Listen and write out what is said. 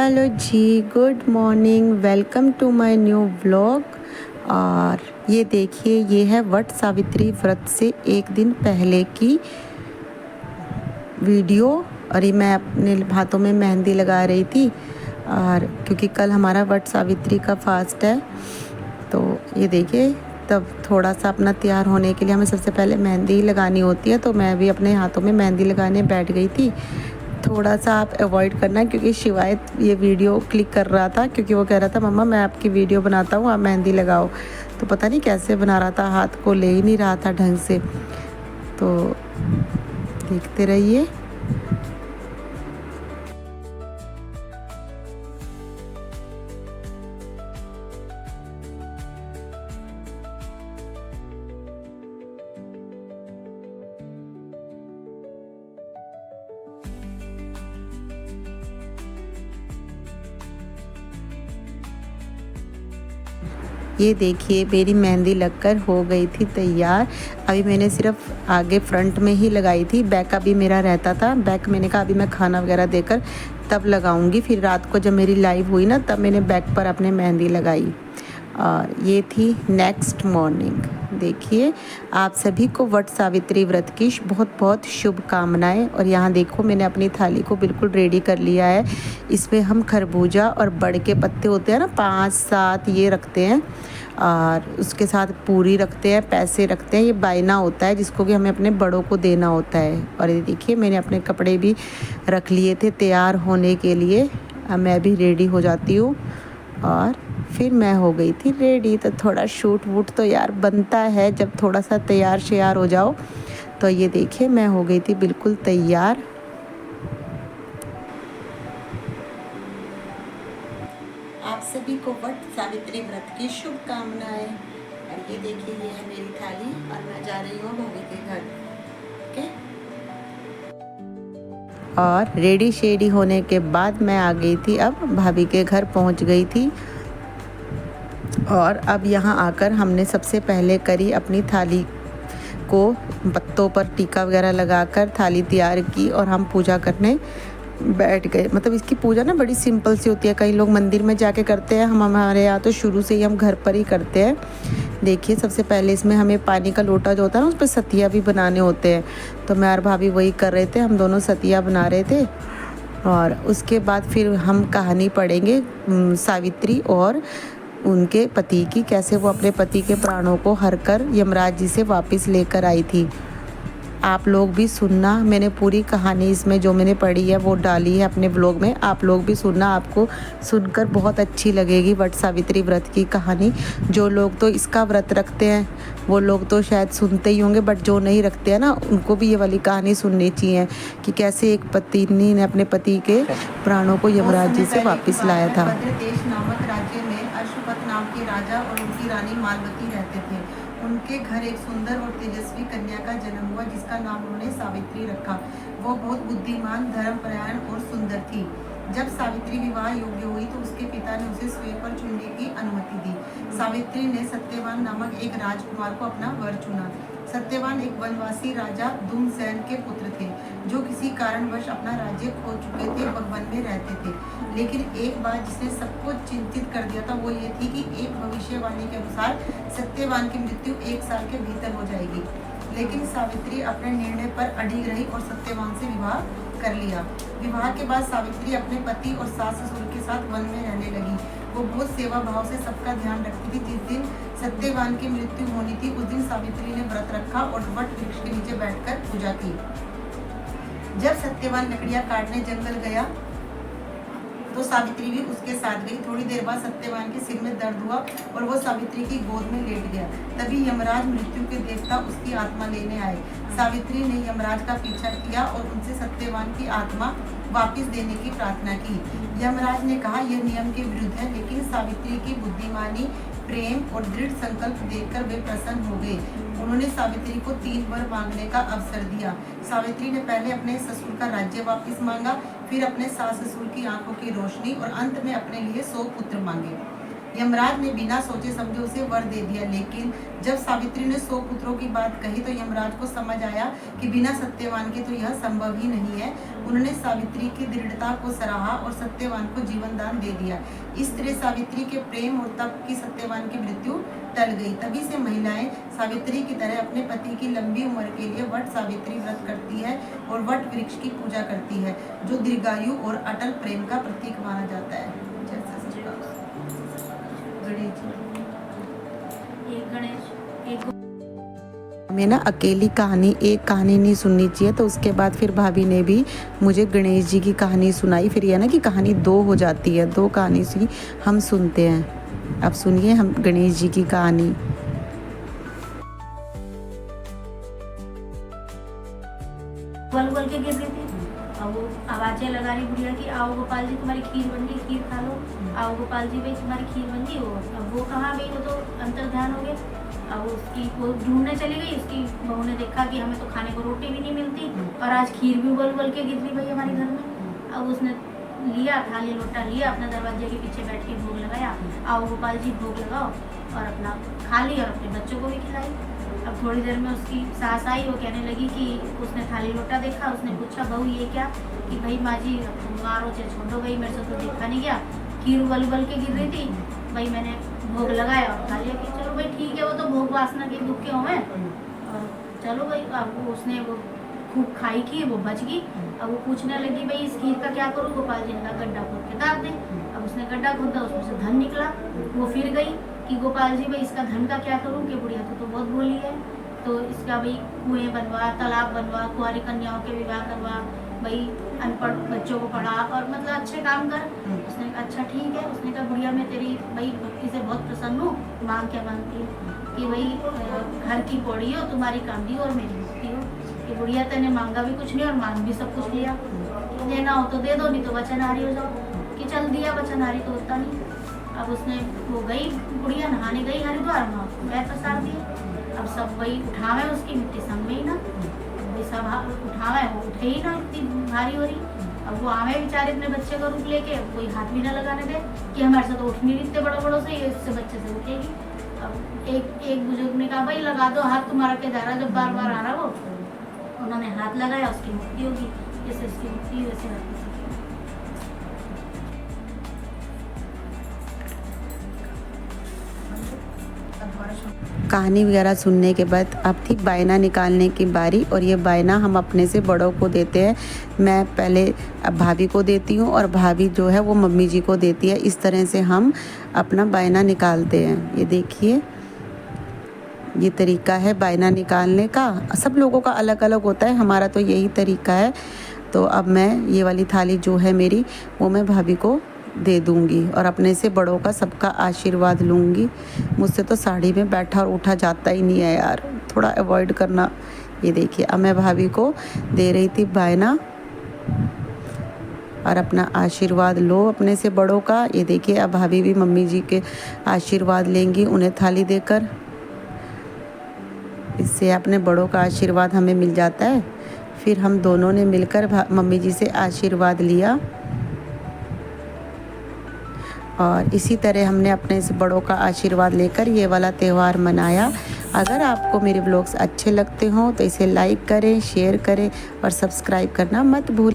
Hello ji, good morning, welcome to my new vlog. और ये देखिए, ये है वट सावित्री व्रत से एक दिन पहले की वीडियो। और ये मैं अपने हाथों में मेहंदी लगा रही थी, और क्योंकि कल हमारा वट सावित्री का फास्ट है, तो ये देखिए, तब थोड़ा सा अपना तैयार होने के लिए हमें सबसे पहले मेहंदी ही लगानी होती है। तो मैं भी अपने हाथों में मेहंदी लगाने बैठ गई थी। थोड़ा सा आप अवॉइड करना, क्योंकि शिवायत ये वीडियो क्लिक कर रहा था, क्योंकि वो कह रहा था मम्मा मैं आपकी वीडियो बनाता हूँ, आप मेहंदी लगाओ। तो पता नहीं कैसे बना रहा था, हाथ को ले ही नहीं रहा था ढंग से। तो देखते रहिए। ये देखिए, मेरी मेहंदी लगकर हो गई थी तैयार। अभी मैंने सिर्फ आगे फ्रंट में ही लगाई थी, बैक अभी मेरा रहता था। बैक मैंने कहा अभी मैं खाना वगैरह देकर तब लगाऊंगी। फिर रात को जब मेरी लाइव हुई ना, तब मैंने बैक पर अपने मेहंदी लगाई। और ये थी नेक्स्ट मॉर्निंग। देखिए, आप सभी को वट सावित्री व्रत की बहुत बहुत शुभकामनाएं। और यहाँ देखो, मैंने अपनी थाली को बिल्कुल रेडी कर लिया है। इसमें हम खरबूजा और बड़ के पत्ते होते हैं ना, 5-7 ये रखते हैं, और उसके साथ पूरी रखते हैं, पैसे रखते हैं। ये बायना होता है जिसको कि हमें अपने बड़ों को देना होता है। और ये देखिए, मैंने अपने कपड़े भी रख लिए थे तैयार होने के लिए। अब मैं भी रेडी हो जाती हूँ, और फिर मैं हो गई थी रेडी। तो थोड़ा शूट वूट तो यार बनता है जब थोड़ा सा तैयार श्यार हो जाओ। तो ये देखिए, मैं हो गई थी बिल्कुल तैयार। आप सभी को वट सावित्री व्रत की शुभकामनाएं। और ये देखिए, ये है मेरी थाली, और मैं जा रही हूँ भाभी के घर। ओके। और रेडी शेडी होने के बाद मैं आ गई थी, अब भाभी के घर पहुँच गई थी। और अब यहाँ आकर हमने सबसे पहले करी अपनी थाली को पत्तों पर टीका वगैरह लगाकर थाली तैयार की, और हम पूजा करने बैठ गए। मतलब इसकी पूजा ना बड़ी सिंपल सी होती है। कई लोग मंदिर में जाके करते हैं, हम हमारे यहाँ तो शुरू से ही हम घर पर ही करते हैं। देखिए, सबसे पहले इसमें हमें पानी का लोटा जो होता है ना, उस पर सतिया भी बनाने होते हैं। तो मैं और भाभी वही कर रहे थे, हम दोनों सतिया बना रहे थे। और उसके बाद फिर हम कहानी पढ़ेंगे सावित्री और उनके पति की, कैसे वो अपने पति के प्राणों को हर कर यमराज जी से वापस लेकर आई थी। आप लोग भी सुनना, मैंने पूरी कहानी इसमें जो मैंने पढ़ी है वो डाली है अपने व्लॉग में। आप लोग भी सुनना, आपको सुनकर बहुत अच्छी लगेगी वट सावित्री व्रत की कहानी। जो लोग तो इसका व्रत रखते हैं वो लोग तो शायद सुनते ही होंगे, बट जो नहीं रखते हैं ना, उनको भी ये वाली कहानी सुननी चाहिए कि कैसे एक पत्नी ने अपने पति के प्राणों को यमराज जी से वापस लाया था। देश नामक राज्य में अश्वपत नाम के राजा और उनकी रानी मालवती रहते थे। उनके घर एक सुंदर और तेजस्वी कन्या का जन्म हुआ, जिसका नाम उन्होंने सावित्री रखा। वो बहुत बुद्धिमान, धर्मपरायण और सुंदर थी। जब सावित्री विवाह योग्य हुई तो उसके पिता ने उसे स्वयं पर चुनने की अनुमति दी। सावित्री ने सत्यवान नामक एक राजकुमार को अपना वर चुना। सत्यवान एक वनवासी राजा धूमसेन के पुत्र थे, जो किसी कारणवश अपना राज्य खो चुके थे, वन में रहते थे। लेकिन एक बात जिसने सबको चिंतित कर दिया था, वो ये थी कि एक भविष्यवाणी के अनुसार सत्यवान की मृत्यु 1 साल के भीतर हो जाएगी। लेकिन सावित्री अपने निर्णय पर अड़ी रही और सत्यवान से विवाह कर लिया। विवाह के बाद सावित्री अपने पति और सास ससुर के साथ वन में रहने लगी। वो बहुत सेवा भाव से सबका ध्यान रखती थी। जिस दिन सत्यवान की मृत्यु होनी थी, उस दिन सावित्री ने व्रत रखा और वट वृक्ष के नीचे बैठकर पूजा की। जब सत्यवान लकड़ियां काटने जंगल गया तो सावित्री भी उसके साथ गई। थोड़ी देर बाद सत्यवान के सिर में दर्द हुआ और वो सावित्री की गोद में लेट गया। तभी यमराज मृत्यु के देवता उसकी आत्मा लेने आए। सावित्री ने यमराज का पीछा किया और उनसे सत्यवान की आत्मा वापस देने की प्रार्थना की। यमराज ने कहा यह नियम के विरुद्ध है, लेकिन सावित्री की बुद्धिमानी, प्रेम और दृढ़ संकल्प देखकर वे प्रसन्न हो गए। उन्होंने सावित्री को 3 वर मांगने का अवसर दिया। सावित्री ने पहले अपने ससुर का राज्य वापस मांगा, फिर अपने सास ससुर की आंखों की रोशनी और अंत में अपने लिए 100 पुत्र मांगे। यमराज ने बिना सोचे समझे उसे वर दे दिया, लेकिन जब सावित्री ने 100 पुत्रों की बात कही तो यमराज को समझ आया कि बिना सत्यवान के तो यह संभव ही नहीं है। उन्होंने सावित्री की दृढ़ता को सराहा और सत्यवान को जीवन दान दे दिया। इस तरह सावित्री के प्रेम और तप की सत्यवान की मृत्यु टल गई। तभी से महिलाएं सावित्री की तरह अपने पति की लंबी उम्र के लिए वट सावित्री व्रत करती है और वट वृक्ष की पूजा करती है, जो दीर्घायु और अटल प्रेम का प्रतीक माना जाता है। हमें ना अकेली कहानी एक कहानी नहीं सुननी चाहिए, तो उसके बाद फिर भाभी ने भी मुझे गणेश जी की कहानी सुनाई। फिर यह ना कि कहानी 2 हो जाती है, 2 कहानी सी हम सुनते हैं। अब सुनिए हम गणेश जी की कहानी। बोल के गिर रही थी और वो आवाजें लगा रही बुढ़िया की, आओ गोपाल जी तुम्हारी खीर बन गई, खीर खा लो। आओ गोपाल जी भाई तुम्हारी खीर बन गई। अब वो कहाँ गई, वो तो अंतर ध्यान हो गए। अब उसकी वो ढूंढने चली गई, उसकी बहू ने देखा कि हमें तो खाने को रोटी भी नहीं मिलती और आज खीर भी उबल के गिर रही भाई हमारे घर में। अब उसने लिया थाली लोटा लिया, अपने दरवाजे के पीछे बैठ के भोग लगाया, आओ गोपाल जी भोग लगाओ, और अपना खा लिया और अपने बच्चों को भी खिलाई। अब थोड़ी देर में उसकी सास आई, वो कहने लगी कि उसने थाली लोटा देखा, उसने पूछा बहू ये क्या, कि भाई माँ जी मारो चाहे छोड़ो भाई, मेरे से तो देखा नहीं गया, खीर उबल के गिर रही थी भाई, मैंने भोग लगाया और खा लिया। कि चलो भाई ठीक है, वो तो भोग वासना के दुख के हुए और चलो भाई। अब उसने वो खूब खाई खीर, वो बच गई। अब वो पूछने लगी भाई इस खीर का क्या करूँ। गोपाल जी ने कहा गड्ढा खोद के दाग दे। अब उसने गड्ढा खोदा, उसमें से धन निकला। वो फिर गई कि गोपाल जी भाई इसका धन का क्या करूँ, कि बुढ़िया तो बहुत भोली है, तो इसका भाई कुएं बनवा, तालाब बनवा, कुंवारी कन्याओं के विवाह करवा, भाई अनपढ़ बच्चों को पढ़ा और मतलब अच्छे काम कर। उसने कहा अच्छा ठीक है। उसने कहा बुढ़िया मैं तेरी भाई भक्ति से बहुत प्रसन्न हूँ, मांग क्या मांगती है, कि भाई घर की पौड़ी हो, तुम्हारी कामदी और मेरी मुक्ति हो। कि बुढ़िया तेने मांगा भी कुछ नहीं और मांग भी सब कुछ लिया, देना हो तो दे दो, नहीं तो वचनहारी हो जाओ। कि चल दिया, वचनहारी तो होता नहीं। अब उसने वो गई बुढ़िया नहाने गई हरिद्वार में, पैर पसार दिए। अब सब वही उठावे उसकी मिट्टी संग में ही ना, वही सब उठावे, वो उठे ही ना, इतनी भारी हो रही। अब वो आवे बेचारे अपने बच्चे का रूप लेके, कोई हाथ भी ना लगाने दे कि हमारे साथ तो उठ नहीं इतने बड़ों से, इससे बच्चे से उठेगी। अब एक बुजुर्ग ने कहा भाई लगा दो हाथ, तुम्हारा क्या जा रहा, जब बार बार आ रहा वो। उन्होंने हाथ लगाया, उसकी मुक्ति होगी, जैसे उसकी मुक्ति वैसे होती। कहानी वगैरह सुनने के बाद अब थी बायना निकालने की बारी, और ये बायना हम अपने से बड़ों को देते हैं। मैं पहले अब भाभी को देती हूँ और भाभी जो है वो मम्मी जी को देती है। इस तरह से हम अपना बायना निकालते हैं। ये देखिए ये तरीका है बायना निकालने का। सब लोगों का अलग अलग होता है, हमारा तो यही तरीका है। तो अब मैं ये वाली थाली जो है मेरी, वो मैं भाभी को दे दूंगी और अपने से बड़ों का सबका आशीर्वाद लूँगी। मुझसे तो साड़ी में बैठा और उठा जाता ही नहीं है यार, थोड़ा अवॉइड करना। ये देखिए अब मैं भाभी को दे रही थी बायना, और अपना आशीर्वाद लो अपने से बड़ों का। ये देखिए अब भाभी भी मम्मी जी के आशीर्वाद लेंगी उन्हें थाली देकर। इससे अपने बड़ों का आशीर्वाद हमें मिल जाता है। फिर हम दोनों ने मिलकर मम्मी जी से आशीर्वाद लिया, और इसी तरह हमने अपने से बड़ों का आशीर्वाद लेकर ये वाला त्यौहार मनाया। अगर आपको मेरे व्लॉग्स अच्छे लगते हों तो इसे लाइक करें, शेयर करें और सब्सक्राइब करना मत भूलें।